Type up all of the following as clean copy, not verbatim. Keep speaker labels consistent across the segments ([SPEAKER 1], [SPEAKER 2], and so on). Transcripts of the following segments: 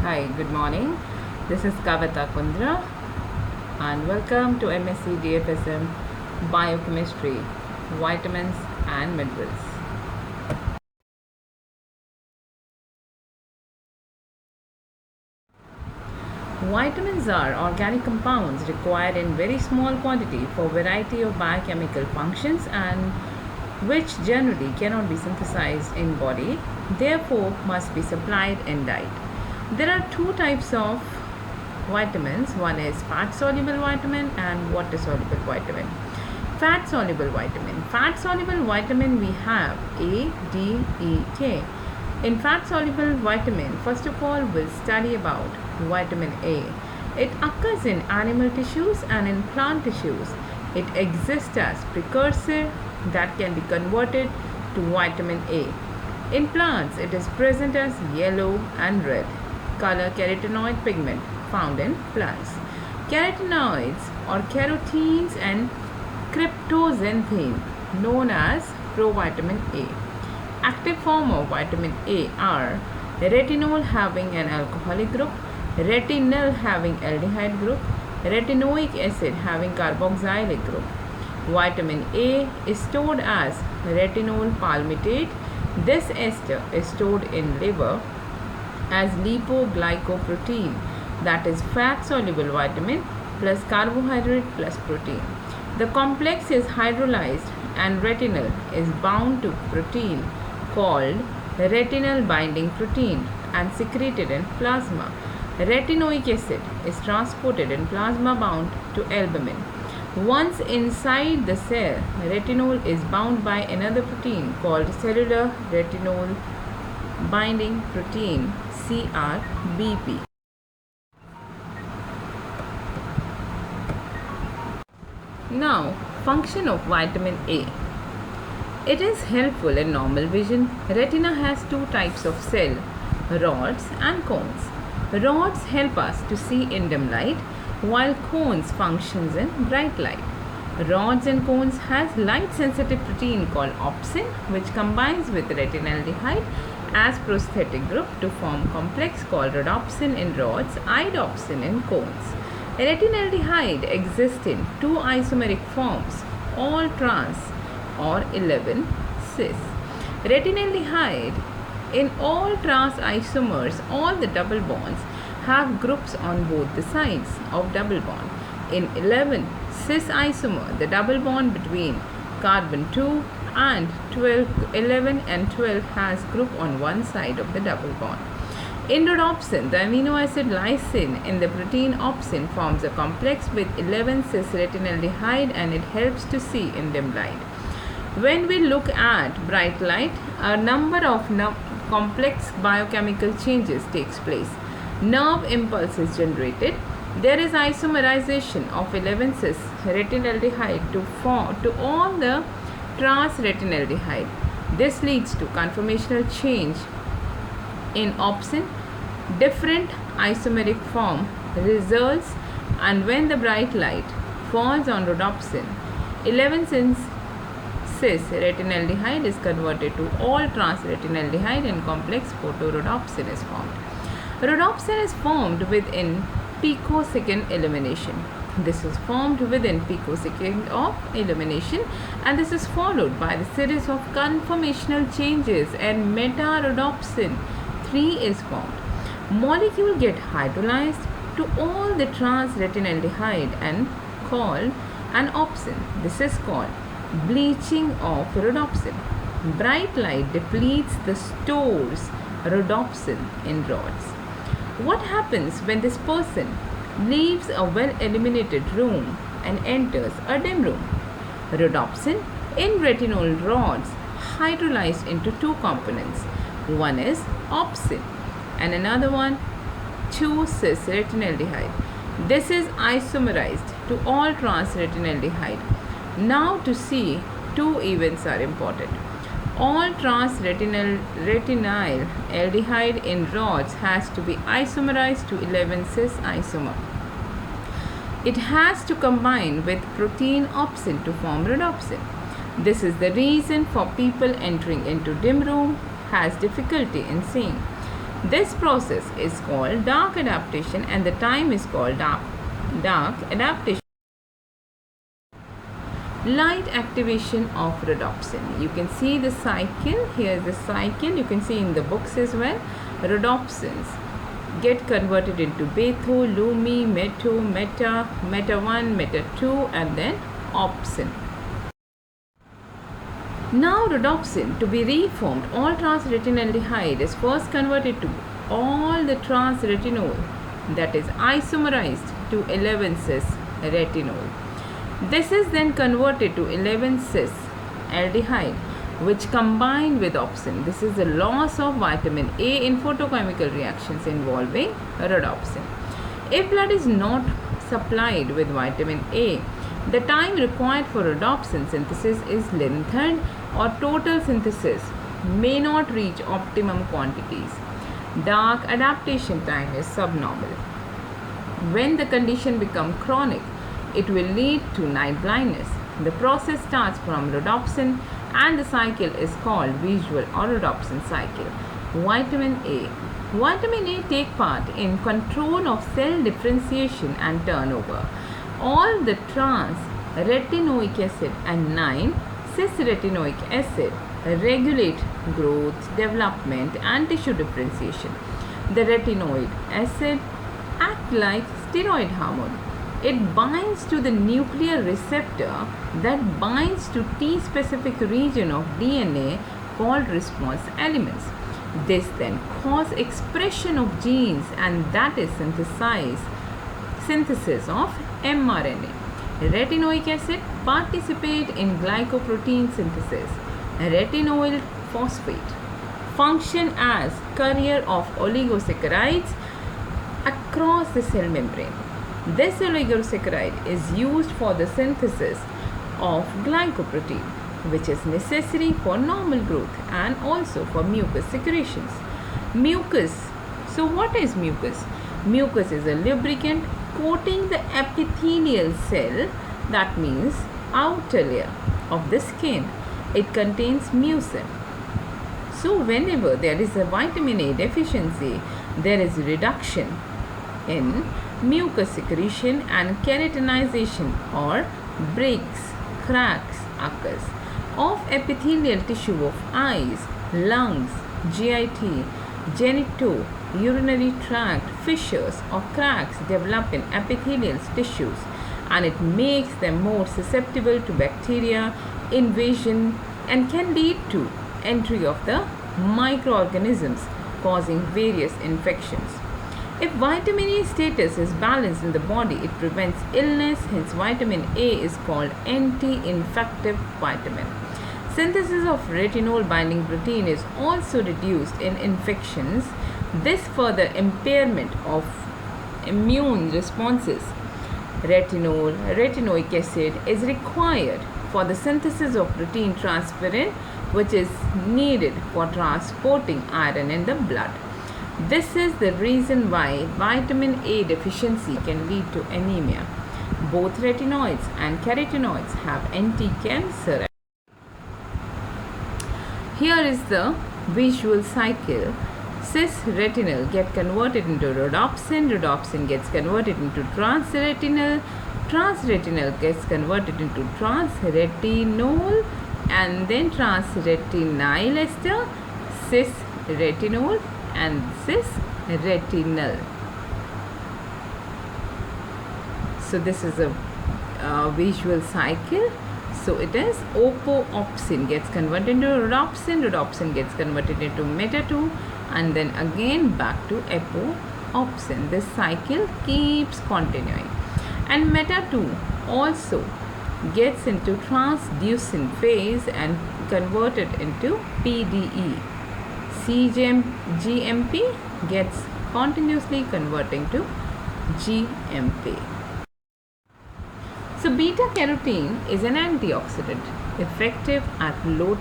[SPEAKER 1] Hi, good morning. This is Kavita Kundra and welcome to mscdfsm Biochemistry, Vitamins and Minerals. Vitamins are organic compounds required in very small quantity for variety of biochemical functions and which generally cannot be synthesized in body, therefore must be supplied in diet. There are two types of vitamins. One is fat soluble vitamin and water soluble vitamin. Fat soluble vitamin. Fat soluble vitamin we have A, D, E, K. In fat soluble vitamin, first of all, we'll study about vitamin A. It occurs in animal tissues and in plant tissues. It exists as precursor that can be converted to vitamin A. In plants, it is present as yellow and red color carotenoid pigment found in plants. Carotenoids or carotenes and cryptoxanthine known as provitamin A. Active form of vitamin A are retinol having an alcoholic group, retinol having aldehyde group, retinoic acid having carboxylic group. Vitamin A is stored as retinol palmitate. This ester is stored in liver as lipoglycoprotein, that is fat soluble vitamin plus carbohydrate plus protein. The complex is hydrolyzed and retinol is bound to protein called retinol binding protein and secreted in plasma. Retinoic acid is transported in plasma bound to albumin. Once inside the cell, retinol is bound by another protein called cellular retinol binding protein CRBP. Now, function of vitamin A. It is helpful in normal vision. Retina has two types of cell, rods and cones. Rods help us to see in dim light, while cones functions in bright light. Rods and cones has light sensitive protein called opsin, which combines with retinaldehyde as prosthetic group to form complex called rhodopsin in rods, iodopsin in cones. Retinaldehyde exists in two isomeric forms, all trans or 11 cis. Retinaldehyde in all trans isomers, all the double bonds have groups on both the sides of double bond. In 11 cis isomer, the double bond between carbon 2 and 11 and 12 has group on one side of the double bond. In rhodopsin, the amino acid lysine in the protein opsin forms a complex with 11 cis retinaldehyde and it helps to see in dim light. When we look at bright light, a number of complex biochemical changes takes place. Nerve impulse is generated. There is isomerization of 11 cis retinaldehyde to all the trans retinaldehyde. This leads to conformational change in opsin. Different isomeric form results, and when the bright light falls on rhodopsin, 11 cis retinaldehyde is converted to all trans retinaldehyde and complex photorhodopsin is formed. Rhodopsin is formed within picosecond elimination. This is formed within picosecond of elimination and this is followed by the series of conformational changes and meta-rhodopsin 3 is formed. Molecule get hydrolyzed to all the trans retinaldehyde and called an opsin. This is called bleaching of rhodopsin. Bright light depletes the stores rhodopsin in rods. What happens when this person leaves a well-illuminated room and enters a dim room? Rhodopsin in retinol rods hydrolyzed into two components. One is opsin and another one 2-cis retinaldehyde. This is isomerized to all trans retinaldehyde. Now to see two events are important. All trans retinal aldehyde in rods has to be isomerized to 11 cis isomer. It has to combine with protein opsin to form rhodopsin. This is the reason for people entering into dim room has difficulty in seeing. This process is called dark adaptation and the time is called dark adaptation. Light activation of rhodopsin. You can see the cycle. Here is the cycle. You can see in the books as well. Rhodopsins get converted into betho, lumi, meto, meta 1, meta 2 and then opsin. Now rhodopsin to be reformed, all trans-retinaldehyde is first converted to all the trans-retinol, that is isomerized to 11-cis retinol. This is then converted to 11-cis aldehyde which combined with opsin. This is the loss of vitamin A in photochemical reactions involving rhodopsin. If blood is not supplied with vitamin A, the time required for rhodopsin synthesis is lengthened or total synthesis may not reach optimum quantities. Dark adaptation time is subnormal. When the condition becomes chronic, it will lead to night blindness. The process starts from rhodopsin and the cycle is called visual or rhodopsin cycle. Vitamin A. Vitamin A take part in control of cell differentiation and turnover. All the trans-retinoic acid and 9-cis-retinoic acid regulate growth, development and tissue differentiation. The retinoic acid act like steroid hormone. It binds to the nuclear receptor that binds to T-specific region of DNA called response elements. This then causes expression of genes and that is synthesis of mRNA. Retinoic acid participate in glycoprotein synthesis. Retinoyl phosphate function as carrier of oligosaccharides across the cell membrane. This oligosaccharide is used for the synthesis of glycoprotein, which is necessary for normal growth and also for mucus secretions. Mucus. So what is mucus? Mucus is a lubricant coating the epithelial cell, that means outer layer of the skin. It contains mucin. So whenever there is a vitamin A deficiency, there is reduction in mucus secretion and keratinization or breaks, cracks occurs of epithelial tissue of eyes, lungs, GIT, genito, urinary tract, fissures or cracks develop in epithelial tissues and it makes them more susceptible to bacteria invasion and can lead to entry of the microorganisms causing various infections. If vitamin A status is balanced in the body, it prevents illness, hence vitamin A is called anti-infective vitamin. Synthesis of retinol binding protein is also reduced in infections. This further impairment of immune responses. Retinoic acid is required for the synthesis of protein transferrin, which is needed for transporting iron in the blood. This is the reason why vitamin A deficiency can lead to anemia. Both retinoids and carotenoids have anti-cancer. Here is the visual cycle. Cis-retinal get converted into rhodopsin, rhodopsin gets converted into trans-retinal, trans-retinal gets converted into trans-retinol and then trans-retinyl ester, cis-retinol and cis-retinal. So this is a visual cycle. So it is opoopsin gets converted into rhodopsin, rhodopsin gets converted into meta 2 and then again back to opoopsin. This cycle keeps continuing. And meta 2 also gets into transducin phase and converted into PDE. GMP gets continuously converting to GMP. So beta carotene is an antioxidant effective at low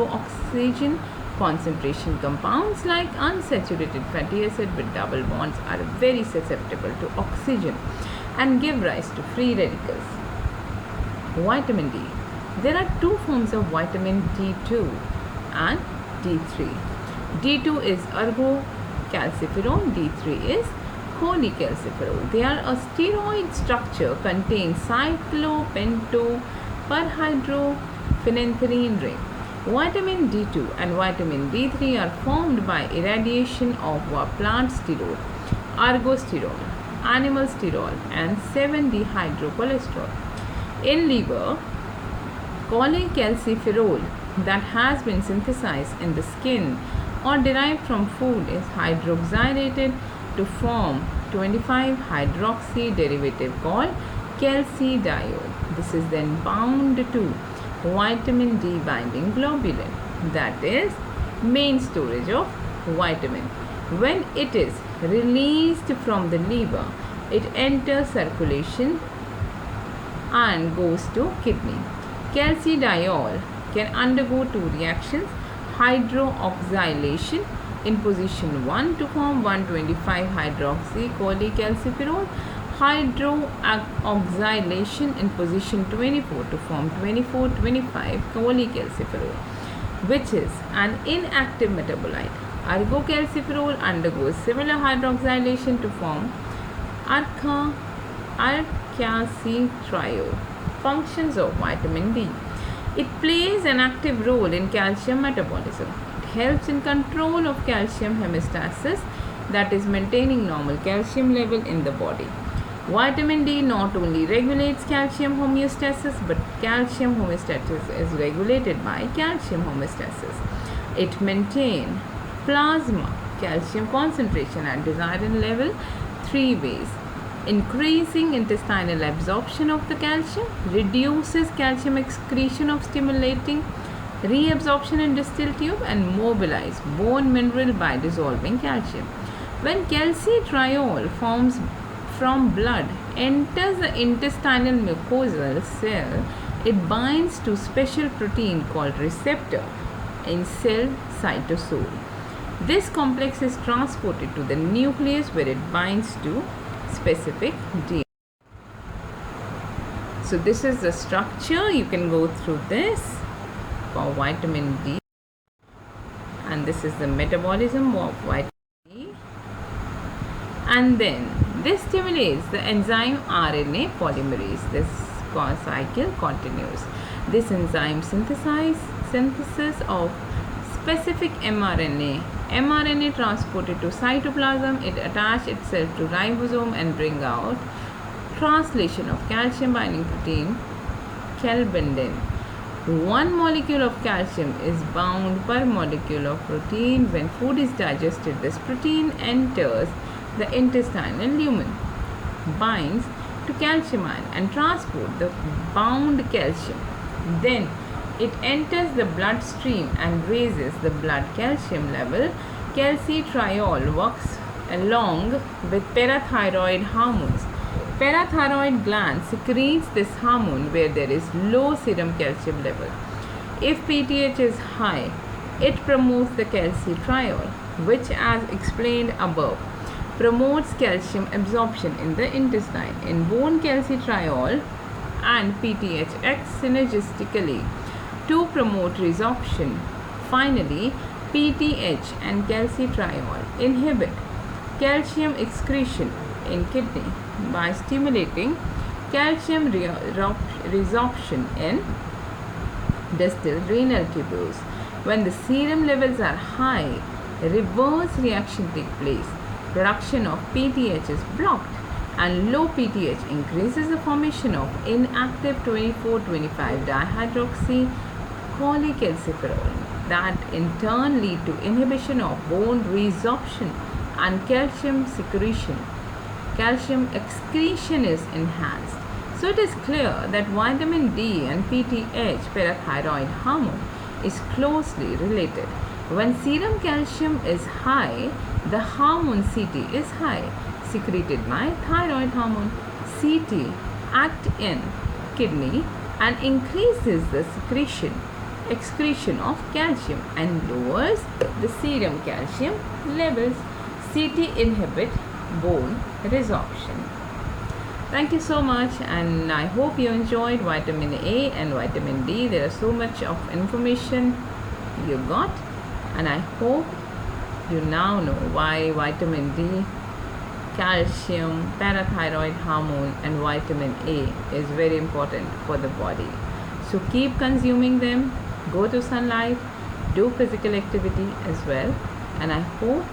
[SPEAKER 1] oxygen concentration. Compounds like unsaturated fatty acid with double bonds are very susceptible to oxygen and give rise to free radicals. Vitamin D. There are two forms of vitamin D2 and D3. D2 is calciferol, D3 is cholecalciferol. They are a steroid structure, contains cyclopentopyrhydrophenanthrene ring. Vitamin D2 and vitamin D3 are formed by irradiation of plant sterol, ergosterol, animal sterol, and 7-dehydrocholesterol. In liver, cholecalciferol that has been synthesized in the skin or derived from food is hydroxylated to form 25-hydroxy derivative called calcidiol. This is then bound to vitamin D binding globulin, that is main storage of vitamin. When it is released from the liver, it enters circulation and goes to kidney. Calcidiol can undergo two reactions: hydroxylation in position 1 to form 125-hydroxy cholecalciferol, hydroxylation in position 24 to form 24,25 cholecalciferol, which is an inactive metabolite. Ergocalciferol undergoes similar hydroxylation to form arcaciltriol. Functions of vitamin D. It plays an active role in calcium metabolism. It helps in control of calcium homeostasis, that is maintaining normal calcium level in the body. Vitamin D not only regulates calcium homeostasis, but calcium homeostasis is regulated by calcium homeostasis. It maintains plasma calcium concentration at desired level 3 ways: increasing intestinal absorption of the calcium, reduces calcium excretion of stimulating reabsorption in distal tube, and mobilize bone mineral by dissolving calcium. When calcitriol forms from blood, enters the intestinal mucosal cell, it binds to special protein called receptor in cell cytosol. This complex is transported to the nucleus where it binds to specific DNA. So this is the structure. You can go through this for vitamin D, and this is the metabolism of vitamin D. And then this stimulates the enzyme RNA polymerase. This cycle continues. This enzyme synthesis of specific mRNA transported to cytoplasm. It attaches itself to ribosome and bring out translation of calcium binding protein calbindin. One molecule of calcium is bound per molecule of protein. When food is digested, this protein enters the intestinal lumen, binds to calcium ion and transport the bound calcium. Then it enters the bloodstream and raises the blood calcium level. Calcitriol works along with parathyroid hormones. Parathyroid gland secretes this hormone where there is low serum calcium level. If PTH is high, it promotes the calcitriol, which, as explained above, promotes calcium absorption in the intestine. In bone, calcitriol and PTH act synergistically to promote resorption. Finally, PTH and calcitriol inhibit calcium excretion in kidney by stimulating calcium resorption in distal renal tubules. When the serum levels are high, a reverse reaction takes place. Production of PTH is blocked, and low PTH increases the formation of inactive 24,25 dihydroxy cholecalciferol that in turn lead to inhibition of bone resorption and calcium secretion. Calcium excretion is enhanced. So it is clear that vitamin D and PTH, parathyroid hormone, is closely related. When serum calcium is high, the hormone CT is high, secreted by thyroid hormone. CT acts in kidney and increases the excretion of calcium and lowers the serum calcium levels. CT inhibit bone resorption. Thank you so much, and I hope you enjoyed vitamin A and vitamin D. There is so much of information you got, and I hope You now know why vitamin D, calcium, parathyroid hormone, and vitamin A is very important for the body. So keep consuming them, go to sunlight, do physical activity as well, and I hope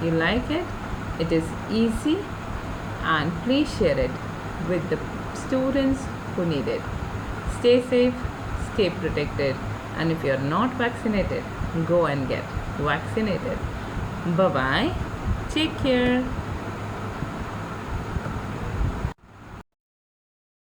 [SPEAKER 1] you like it. It is easy, and please share it with the students who need it. Stay safe, stay protected, and if you are not vaccinated, go and get vaccinated. Bye bye. Take care.